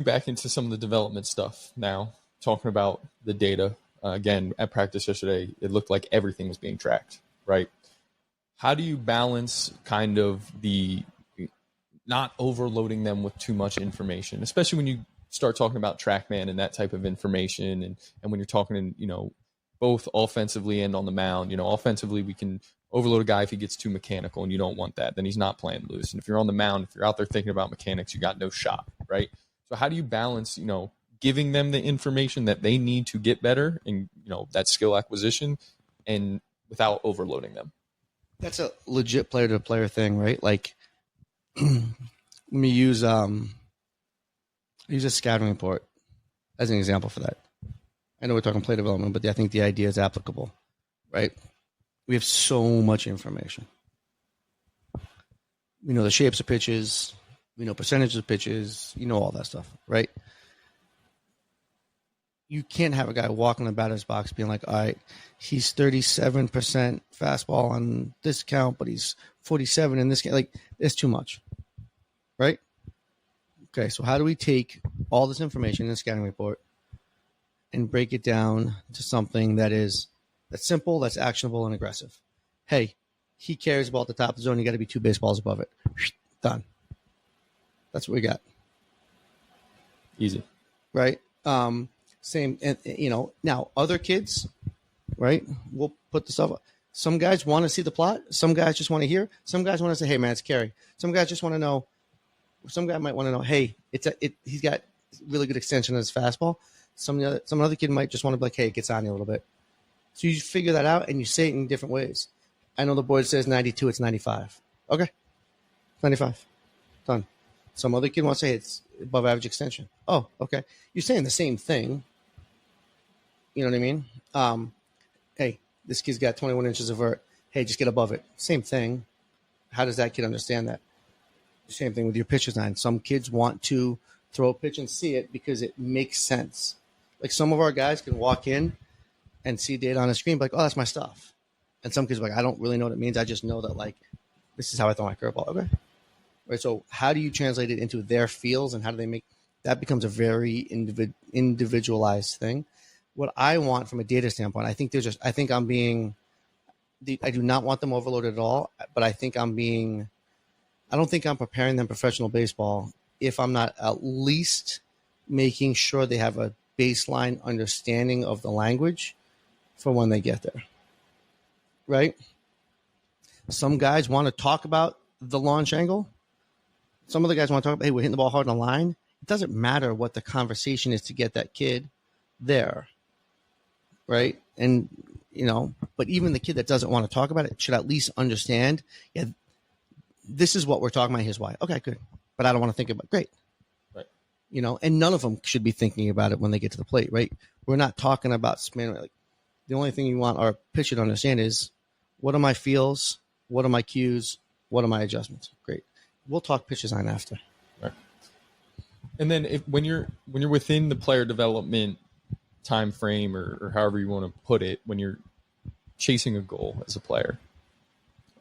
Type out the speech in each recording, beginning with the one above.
back into some of the development stuff now, talking about the data. Again, at practice yesterday, it looked like everything was being tracked, right? How do you balance kind of the not overloading them with too much information, especially when you start talking about TrackMan and that type of information, and when you're talking in, both offensively and on the mound. Offensively, we can overload a guy if he gets too mechanical, and you don't want that. Then he's not playing loose. And if you're on the mound, if you're out there thinking about mechanics, you got no shot, right? So how do you balance, giving them the information that they need to get better and, that skill acquisition, and without overloading them? That's a legit player-to-player thing, right? Like, let me use a scouting report as an example for that. I know we're talking play development, but I think the idea is applicable, right? We have so much information. We know the shapes of pitches. We know percentages of pitches. All that stuff, right? You can't have a guy walk in the batter's box being like, all right, he's 37% fastball on this count, but he's 47 in this count. Like, it's too much, right? Okay, so how do we take all this information in the scouting report and break it down to something that's simple, that's actionable, and aggressive? Hey, he carries the ball at the top of the zone. You got to be 2 baseballs above it. Done. That's what we got. Easy. Right? Same, and now other kids, right? We'll put the stuff up. Some guys want to see the plot. Some guys just want to hear. Some guys want to say, hey, man, it's carry. Some guys just want to know. Some guy might want to know, hey, he's got really good extension of his fastball. Some other kid might just want to be like, hey, it gets on you a little bit. So you figure that out and you say it in different ways. I know the board says 92, it's 95. Okay, 95. Done. Some other kid wants to say it's above average extension. Oh, okay. You're saying the same thing. You know what I mean? Hey, this kid's got 21 inches of vert. Hey, just get above it. Same thing. How does that kid understand that? Same thing with your pitch design. Some kids want to throw a pitch and see it because it makes sense. Like, some of our guys can walk in and see data on a screen, like, oh, that's my stuff. And some kids are like, I don't really know what it means. I just know that, like, this is how I throw my curveball. Okay. Right. So how do you translate it into their feels, and how do they make that becomes a very individualized thing? What I want from a data standpoint, I do not want them overloaded at all, but I don't think I'm preparing them professional baseball if I'm not at least making sure they have a baseline understanding of the language for when they get there. Right? Some guys want to talk about the launch angle. Some other guys want to talk about, hey, we're hitting the ball hard on the line. It doesn't matter what the conversation is to get that kid there. Right? And, but even the kid that doesn't want to talk about it should at least understand, yeah, this is what we're talking about. Here's why. Okay, good. But I don't want to think about it. Great. Right. And none of them should be thinking about it when they get to the plate, right? We're not talking about spin. Like, the only thing you want our pitcher to understand is, what are my feels? What are my cues? What are my adjustments? Great. We'll talk pitch design after. Right. And then when you're within the player development time frame, or however you want to put it, when you're chasing a goal as a player,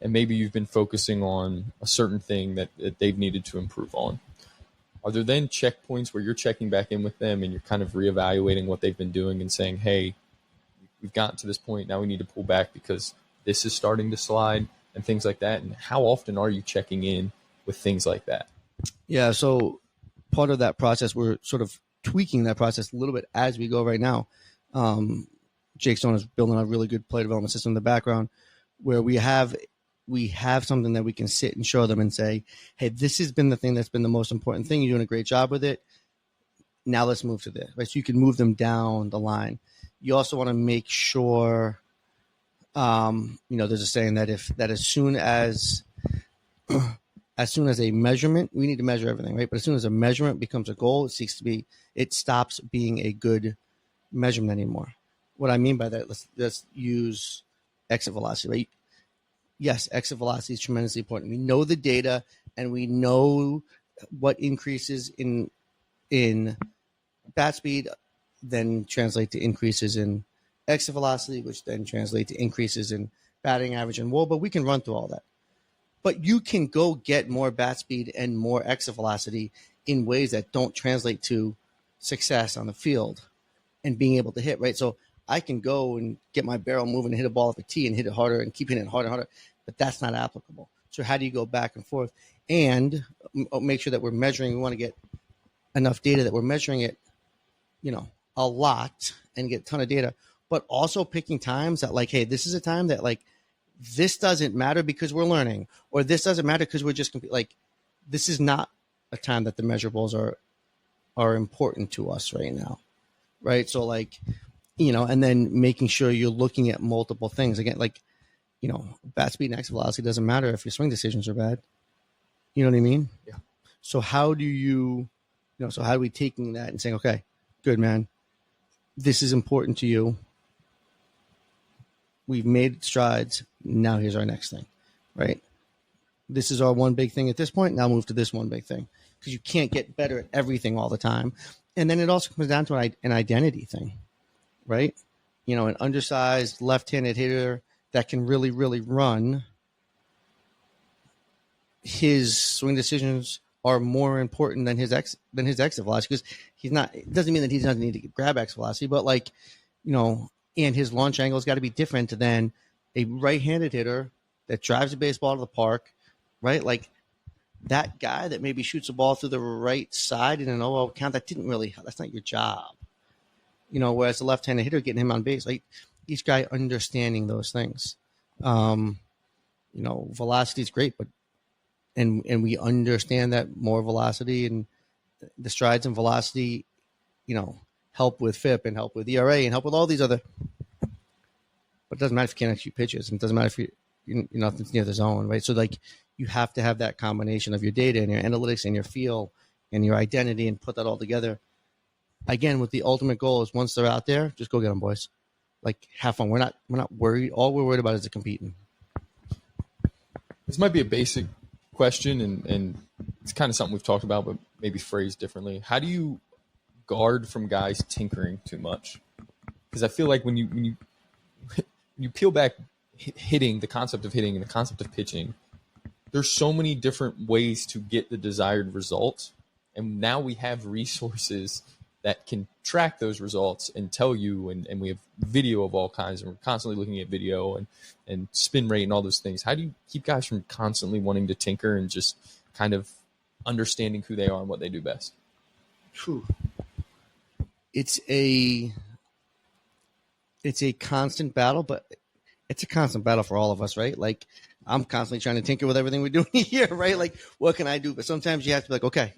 and maybe you've been focusing on a certain thing that they've needed to improve on, are there then checkpoints where you're checking back in with them and you're kind of reevaluating what they've been doing and saying, hey, we've gotten to this point, now we need to pull back because this is starting to slide, and things like that? And how often are you checking in with things like that? Yeah, so part of that process, we're sort of tweaking that process a little bit as we go right now. Jake Stone is building a really good play development system in the background where we have something that we can sit and show them and say, hey, this has been the thing that's been the most important thing. You're doing a great job with it. Now let's move to this. Right? So you can move them down the line. You also want to make sure, there's a saying that as soon as a measurement, we need to measure everything, right? But as soon as a measurement becomes a goal, it stops being a good measurement anymore. What I mean by that, let's use exit velocity, right? Yes, exit velocity is tremendously important. We know the data, and we know what increases in bat speed then translate to increases in exit velocity, which then translate to increases in batting average and WAR. But we can run through all that. But you can go get more bat speed and more exit velocity in ways that don't translate to success on the field and being able to hit, right? So I can go and get my barrel moving and hit a ball off a tee and hit it harder and keep hitting it harder and harder, but that's not applicable. So how do you go back and forth and make sure that we're measuring? We want to get enough data that we're measuring it, a lot and get a ton of data, but also picking times that like, hey, this is a time that like, this doesn't matter because we're learning, or this doesn't matter because we're just like, this is not a time that the measurables are important to us right now. Right. So like, and then making sure you're looking at multiple things again, like, bat speed and exit velocity doesn't matter if your swing decisions are bad. You know what I mean? Yeah. So how do so how do we taking that and saying, okay, good, man, this is important to you. We've made strides. Now here's our next thing, right? This is our one big thing at this point. Now move to this one big thing, because you can't get better at everything all the time. And then it also comes down to an identity thing, right? An undersized left-handed hitter that can really, really run, his swing decisions are more important than his exit velocity, because he's not. It doesn't mean that he doesn't need to grab exit velocity, but like, and his launch angle has got to be different than a right-handed hitter that drives a baseball to the park, right? Like that guy that maybe shoots a ball through the right side in an 0-0 count, that's not your job. Whereas the left-handed hitter getting him on base, like each guy understanding those things. Velocity is great, but and we understand that more velocity and the strides in velocity, help with FIP and help with ERA and help with all these other. But it doesn't matter if you can't shoot pitches, and it doesn't matter if you're nothing's near the zone, right? So like you have to have that combination of your data and your analytics and your feel and your identity and put that all together. Again, with the ultimate goal is once they're out there, just go get them, boys. Like have fun. We're not worried. All we're worried about is the competing. This might be a basic question, and it's kind of something we've talked about, but maybe phrased differently. How do you guard from guys tinkering too much? Because I feel like when you peel back hitting, the concept of hitting and the concept of pitching, there's so many different ways to get the desired results. And now we have resources that can track those results and tell you, and we have video of all kinds, and we're constantly looking at video and spin rate and all those things. How do you keep guys from constantly wanting to tinker and just kind of understanding who they are and what they do best? Whew. It's a constant battle, but it's a constant battle for all of us, right? Like I'm constantly trying to tinker with everything we're doing here, right? Like what can I do? But sometimes you have to be like, okay,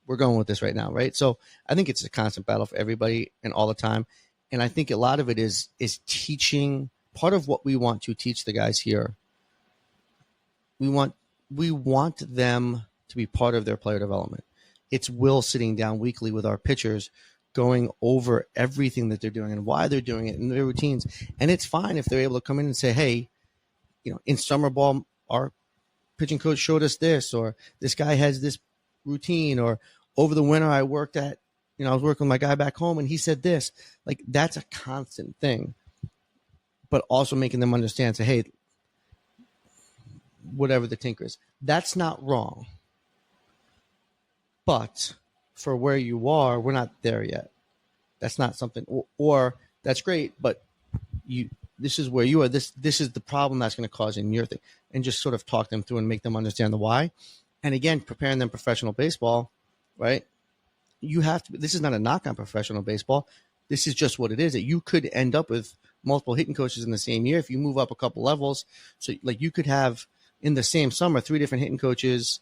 we're going with this right now, right? So I think it's a constant battle for everybody and all the time. And I think a lot of it is teaching. Part of what we want to teach the guys here, we want them to be part of their player development. It's Will sitting down weekly with our pitchers, going over everything that they're doing and why they're doing it and their routines. And it's fine if they're able to come in and say, hey, in summer ball, our pitching coach showed us this, or this guy has this routine, or over the winter I worked at, I was working with my guy back home and he said this. Like that's a constant thing, but also making them understand, say, hey, whatever the tinker is, that's not wrong. But for where you are, we're not there yet. That's not something, or that's great, but this is where you are. This is the problem that's going to cause in your thing, and just sort of talk them through and make them understand the why. And again, preparing them professional baseball, right? You have to. This is not a knock on professional baseball. This is just what it is. That you could end up with multiple hitting coaches in the same year if you move up a couple levels. So, like you could have in the same summer 3 different hitting coaches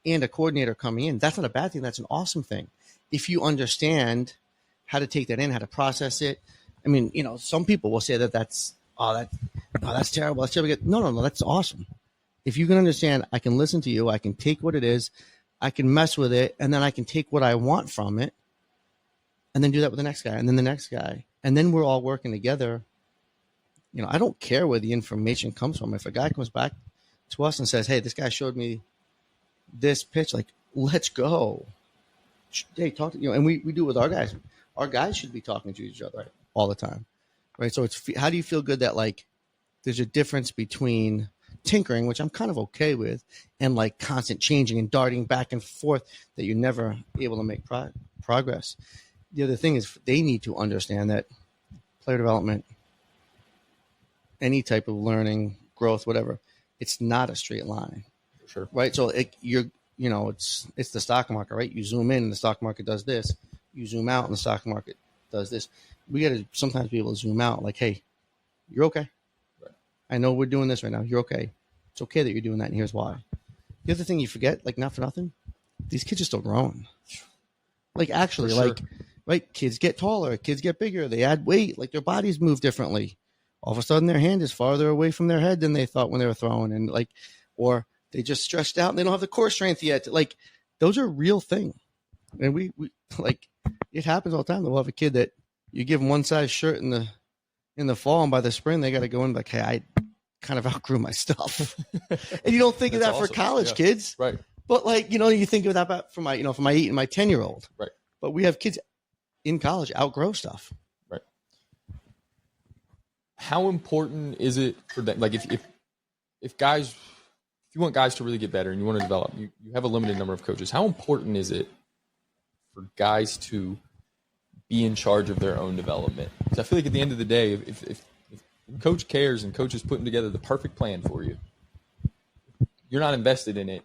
and a coordinator coming in. That's not a bad thing. That's an awesome thing. If you understand how to take that in, how to process it. I mean, some people will say that's terrible. That's terrible. No, that's awesome. If you can understand, I can listen to you. I can take what it is. I can mess with it, and then I can take what I want from it, and then do that with the next guy, and then the next guy, and then we're all working together. I don't care where the information comes from. If a guy comes back to us and says, "Hey, this guy showed me this pitch," like, let's go. Hey, talk to and we do it with our guys. Our guys should be talking to each other all the time, right? So it's how do you feel good that like there's a difference between tinkering, which I'm kind of okay with, and like constant changing and darting back and forth, that you're never able to make progress. The other thing is they need to understand that player development, any type of learning, growth, whatever, it's not a straight line. Sure. Right. So it's the stock market, right? You zoom in and the stock market does this. You zoom out and the stock market does this. We got to sometimes be able to zoom out like, hey, you're okay. Right. I know we're doing this right now. You're okay. It's okay that you're doing that. And here's why. The other thing you forget, like not for nothing, these kids are still growing. Like actually, sure. like, right. Kids get taller, kids get bigger. They add weight, like their bodies move differently. All of a sudden their hand is farther away from their head than they thought when they were throwing. And like, or they just stretched out and they don't have the core strength yet. Like those are real things. And we like, it happens all the time. We'll have a kid that you give them one size shirt in the fall, and by the spring they got to go in like, hey, I kind of outgrew my stuff. And you don't think of that awesome for college kids, right? But like, you think of that for my 8 and my 10-year-old, right? But we have kids in college outgrow stuff, right? How important is it for them? Like if you want guys to really get better and you want to develop, you have a limited number of coaches. How important is it for guys to be in charge of their own development? Because I feel like at the end of the day, if coach cares and coach is putting together the perfect plan for you, you're not invested in it,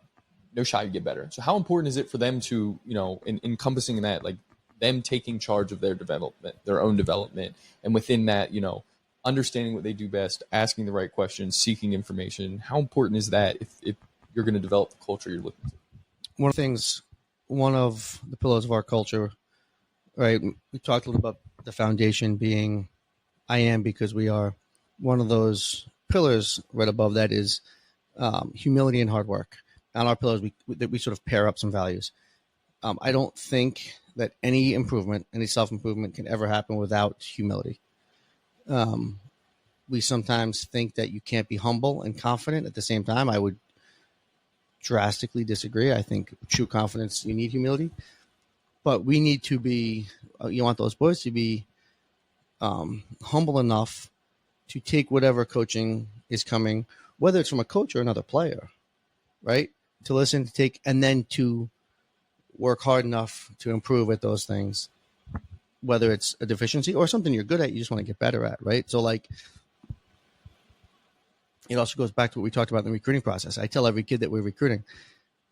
no shot you get better. So how important is it for them to, encompassing that, like them taking charge of their development, their own development, and within that, understanding what they do best, asking the right questions, seeking information? How important is that if you're going to develop the culture you're looking for? One of the pillars of our culture, right? We talked a little about the foundation being I am because we are. One of those pillars right above that is humility and hard work. On our pillars, we sort of pair up some values. I don't think that any improvement, any self-improvement can ever happen without humility. We sometimes think that you can't be humble and confident at the same time. I would drastically disagree. I think true confidence, you need humility, but we need to be, you want those boys to be humble enough to take whatever coaching is coming, whether it's from a coach or another player, right? To listen, to take, and then to work hard enough to improve at those things, whether it's a deficiency or something you're good at, you just want to get better at, right? So like, it also goes back to what we talked about in the recruiting process. I tell every kid that we're recruiting,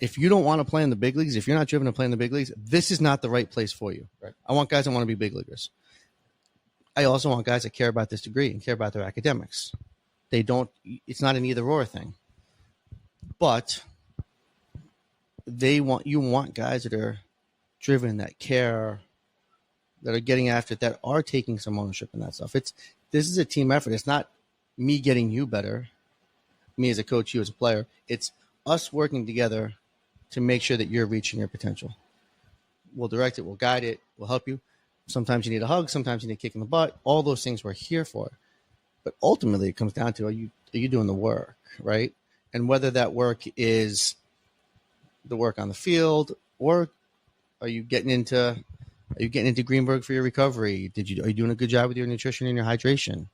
if you don't want to play in the big leagues, if you're not driven to play in the big leagues, this is not the right place for you. Right. I want guys that want to be big leaguers. I also want guys that care about this degree and care about their academics. It's not an either or thing, but you want guys that are driven, that care, that are getting after it, that are taking some ownership in that stuff. This is a team effort. It's not me getting you better, me as a coach, you as a player. It's us working together to make sure that you're reaching your potential. We'll direct it, we'll guide it, we'll help you. Sometimes you need a hug, sometimes you need a kick in the butt. All those things we're here for. But ultimately it comes down to, are you doing the work, right? And whether that work is the work on the field, or are you getting into Greenberg for your recovery? Are you doing a good job with your nutrition and your hydration?